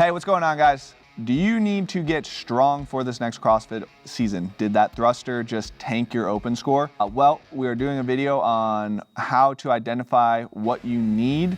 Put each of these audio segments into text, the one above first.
Hey, what's going on, guys? Do you need to get strong for this next CrossFit season? Did that thruster just tank your open score? Well, we are doing a video on how to identify what you need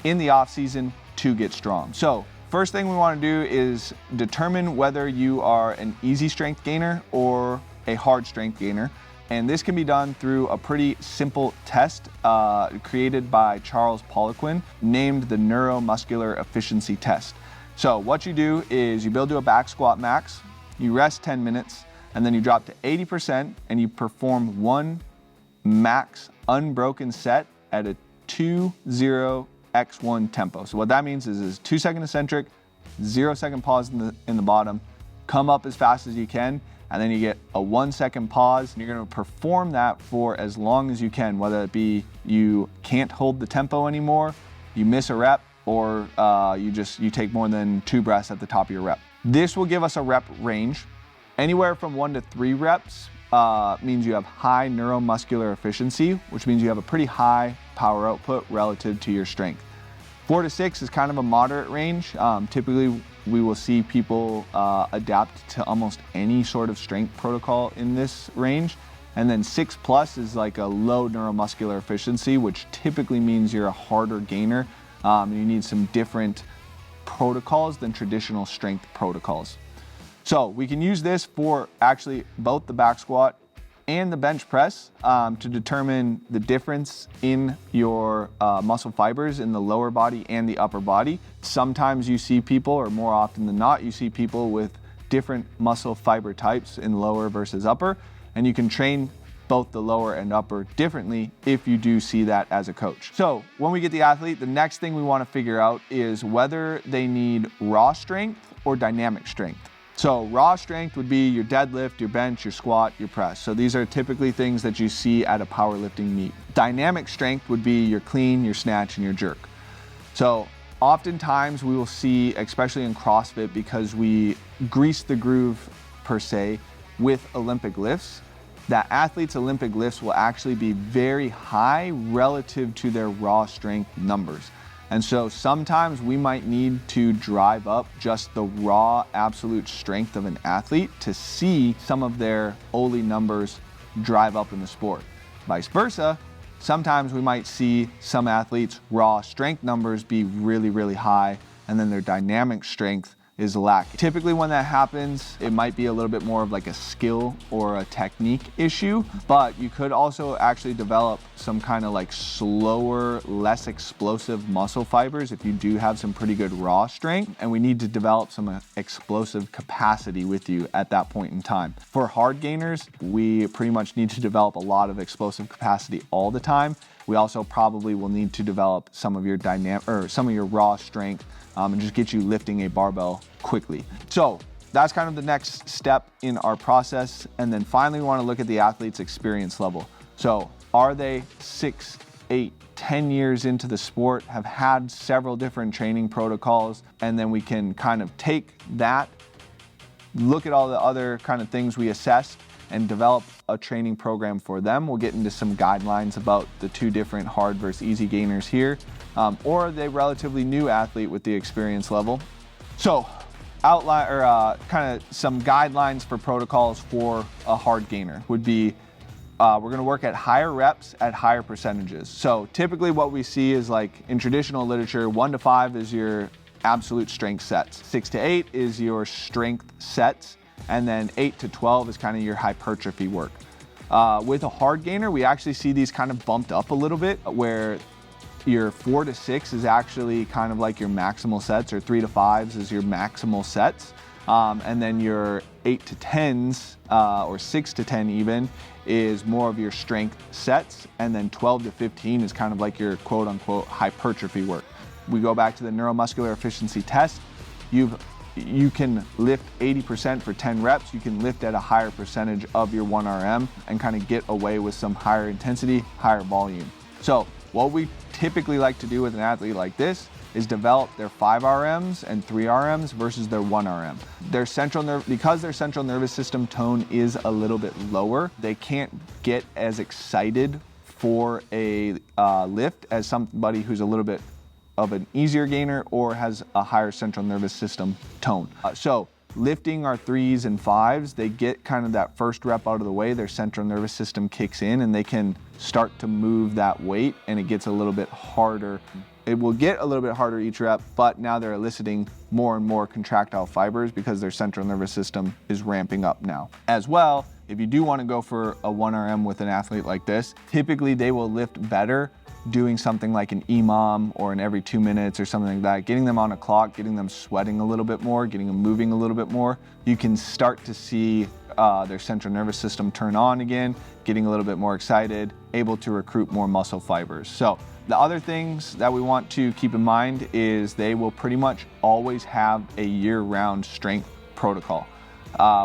in the off season to get strong. So first thing we want to do is determine whether you are an easy strength gainer or a hard strength gainer. And this can be done through a pretty simple test created by Charles Poliquin named the Neuromuscular Efficiency Test. So what you do is you build to a back squat max, you rest 10 minutes, and then you drop to 80% and you perform one max unbroken set at a 2-0-x1 tempo. So what that means is 2 second eccentric, 0 second pause in the bottom, come up as fast as you can, and then you get a 1 second pause, and you're gonna perform that for as long as you can, whether it be you can't hold the tempo anymore, you miss a rep, or you take more than 2 breaths at the top of your rep. This will give us a rep range. Anywhere from 1 to 3 reps means you have high neuromuscular efficiency, which means you have a pretty high power output relative to your strength. 4 to 6 is kind of a moderate range. Typically, we will see people adapt to almost any sort of strength protocol in this range. And then 6+ is like a low neuromuscular efficiency, which typically means you're a harder gainer. You need some different protocols than traditional strength protocols. So we can use this for actually both the back squat and the bench press to determine the difference in your muscle fibers in the lower body and the upper body. Sometimes you see people, or more often than not, you see people with different muscle fiber types in lower versus upper, and you can train both the lower and upper differently if you do see that as a coach. So when we get the athlete, the next thing we want to figure out is whether they need raw strength or dynamic strength. So raw strength would be your deadlift, your bench, your squat, your press. So these are typically things that you see at a powerlifting meet. Dynamic strength would be your clean, your snatch, and your jerk. So oftentimes we will see, especially in CrossFit, because we grease the groove per se with Olympic lifts, that athletes' Olympic lifts will actually be very high relative to their raw strength numbers. And so sometimes we might need to drive up just the raw absolute strength of an athlete to see some of their OLE numbers drive up in the sport. Vice versa, sometimes we might see some athletes' raw strength numbers be really, really high, and then their dynamic strength is lacking. Typically when that happens, it might be a little bit more of like a skill or a technique issue, but you could also actually develop some kind of like slower, less explosive muscle fibers if you do have some pretty good raw strength, and we need to develop some explosive capacity with you at that point in time. For hard gainers, we pretty much need to develop a lot of explosive capacity all the time. We also probably will need to develop some of your raw strength and just get you lifting a barbell quickly. So that's kind of the next step in our process. And then finally, we want to look at the athlete's experience level. So are they 6, 8, 10 years into the sport, have had several different training protocols, and then we can kind of take that, look at all the other kind of things we assessed, and develop a training program for them. We'll get into some guidelines about the 2 different hard versus easy gainers here, or are they relatively new athlete with the experience level. So outline or kind of some guidelines for protocols for a hard gainer would be we're gonna work at higher reps at higher percentages. So typically what we see is, like in traditional literature, 1 to 5 is your absolute strength sets, 6 to 8 is your strength sets, and then 8 to 12 is kind of your hypertrophy work. With a hard gainer, we actually see these kind of bumped up a little bit, where your 4 to 6 is actually kind of like your maximal sets, or 3 to 5s is your maximal sets. And then your 8 to 10s, or 6 to 10 even, is more of your strength sets. And then 12 to 15 is kind of like your quote unquote hypertrophy work. We go back to the neuromuscular efficiency test. You can lift 80% for 10 reps. You can lift at a higher percentage of your 1RM and kind of get away with some higher intensity, higher volume. So what we typically like to do with an athlete like this is develop their 5 RMs and 3 RMs versus their 1 RM. Because their central nervous system tone is a little bit lower, they can't get as excited for a lift as somebody who's a little bit of an easier gainer or has a higher central nervous system tone. So lifting our 3s and 5s, they get kind of that first rep out of the way, their central nervous system kicks in and they can start to move that weight, and it gets a little bit harder. It will get a little bit harder each rep, but now they're eliciting more and more contractile fibers because their central nervous system is ramping up now. As well, if you do want to go for a 1RM with an athlete like this, typically they will lift better doing something like an EMOM or an every 2 minutes or something like that, getting them on a clock, getting them sweating a little bit more, getting them moving a little bit more. You can start to see their central nervous system turn on again, getting a little bit more excited, able to recruit more muscle fibers. So the other things that we want to keep in mind is they will pretty much always have a year-round strength protocol.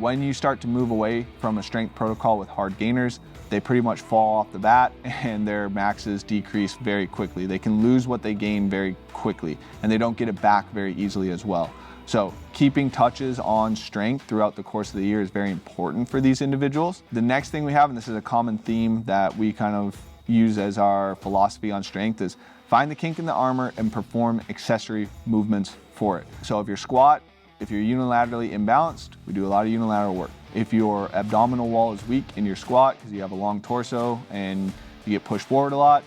When you start to move away from a strength protocol with hard gainers, they pretty much fall off the bat and their maxes decrease very quickly. They can lose what they gain very quickly and they don't get it back very easily as well. So keeping touches on strength throughout the course of the year is very important for these individuals. The next thing we have, and this is a common theme that we kind of use as our philosophy on strength, is find the kink in the armor and perform accessory movements for it. So if you're unilaterally imbalanced, we do a lot of unilateral work. If your abdominal wall is weak in your squat because you have a long torso and you get pushed forward a lot,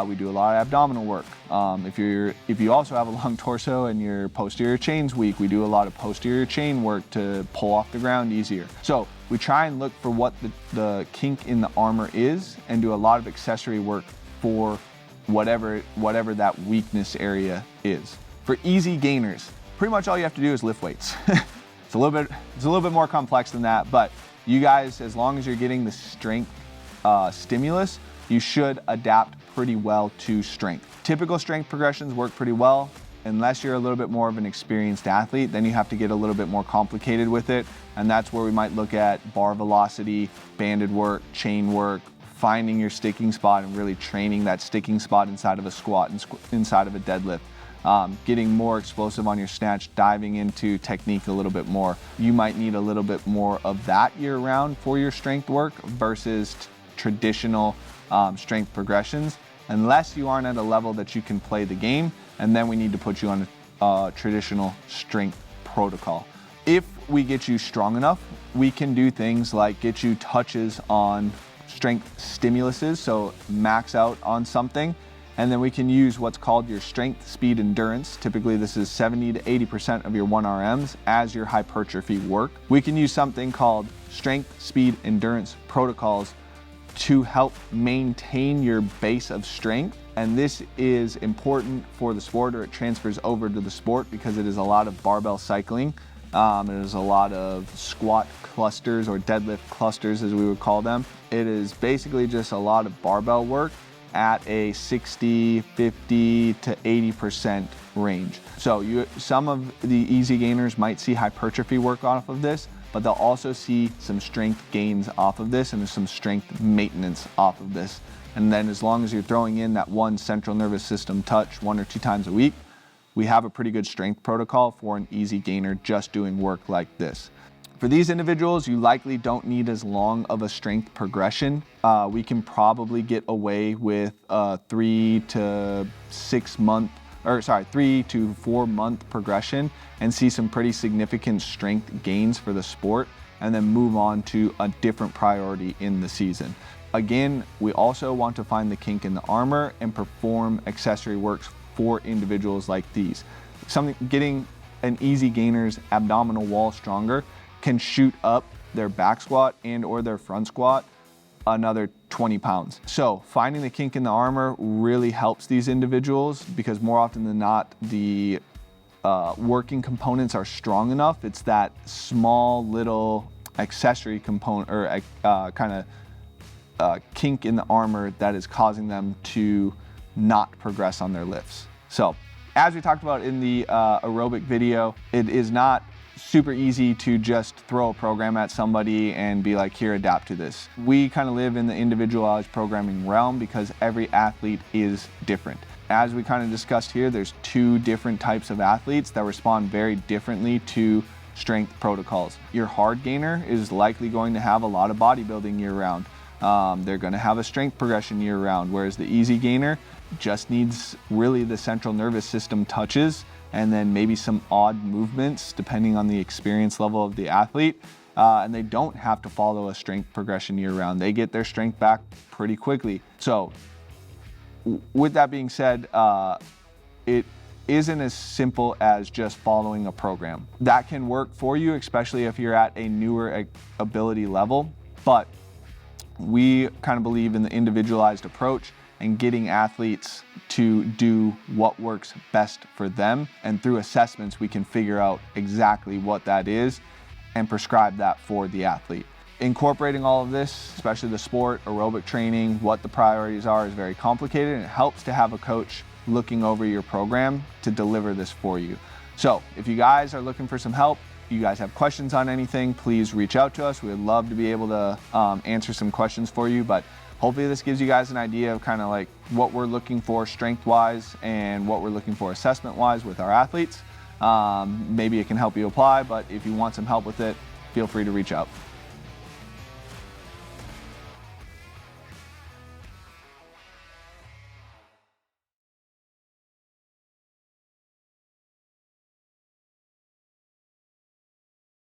we do a lot of abdominal work. If you also have a long torso and your posterior chain's weak, we do a lot of posterior chain work to pull off the ground easier. So we try and look for what the kink in the armor is and do a lot of accessory work for whatever that weakness area is. For easy gainers, pretty much all you have to do is lift weights. It's a little bit more complex than that, but you guys, as long as you're getting the strength stimulus, you should adapt pretty well to strength. Typical strength progressions work pretty well. Unless you're a little bit more of an experienced athlete, then you have to get a little bit more complicated with it. And that's where we might look at bar velocity, banded work, chain work, finding your sticking spot and really training that sticking spot inside of a squat and inside of a deadlift. Getting more explosive on your snatch, diving into technique a little bit more. You might need a little bit more of that year-round for your strength work versus traditional strength progressions, unless you aren't at a level that you can play the game, and then we need to put you on a traditional strength protocol. If we get you strong enough, we can do things like get you touches on strength stimuluses, so max out on something, and then we can use what's called your strength, speed, endurance. Typically this is 70 to 80% of your 1RMs as your hypertrophy work. We can use something called strength, speed, endurance protocols to help maintain your base of strength. And this is important for the sport, or it transfers over to the sport because it is a lot of barbell cycling. It is a lot of squat clusters or deadlift clusters as we would call them. It is basically just a lot of barbell work at a 60, 50 to 80% range. So some of the easy gainers might see hypertrophy work off of this, but they'll also see some strength gains off of this and some strength maintenance off of this. And then as long as you're throwing in that one central nervous system touch 1 or 2 times a week, we have a pretty good strength protocol for an easy gainer just doing work like this. For these individuals, you likely don't need as long of a strength progression. We can probably get away with a 3 to 4 month progression and see some pretty significant strength gains for the sport, and then move on to a different priority in the season. Again, we also want to find the kink in the armor and perform accessory works for individuals like these. Getting an easy gainer's abdominal wall stronger can shoot up their back squat and or their front squat another 20 pounds. So finding the kink in the armor really helps these individuals because more often than not, the working components are strong enough. It's that small little accessory component or kink in the armor that is causing them to not progress on their lifts. So as we talked about in the aerobic video, it is not super easy to just throw a program at somebody and be like, here, adapt to this. We kind of live in the individualized programming realm because every athlete is different. As we kind of discussed here, there's 2 different types of athletes that respond very differently to strength protocols. Your hard gainer is likely going to have a lot of bodybuilding year round. They're going to have a strength progression year round, whereas the easy gainer just needs really the central nervous system touches and then maybe some odd movements depending on the experience level of the athlete. And they don't have to follow a strength progression year round. They get their strength back pretty quickly. So with that being said, it isn't as simple as just following a program. That can work for you, especially if you're at a newer ability level, but we kind of believe in the individualized approach and getting athletes to do what works best for them. And through assessments, we can figure out exactly what that is and prescribe that for the athlete. Incorporating all of this, especially the sport, aerobic training, what the priorities are, is very complicated, and it helps to have a coach looking over your program to deliver this for you. So if you guys are looking for some help, you guys have questions on anything, please reach out to us. We would love to be able to answer some questions for you, but hopefully this gives you guys an idea of kind of like what we're looking for strength-wise and what we're looking for assessment-wise with our athletes. Maybe it can help you apply, but if you want some help with it, feel free to reach out.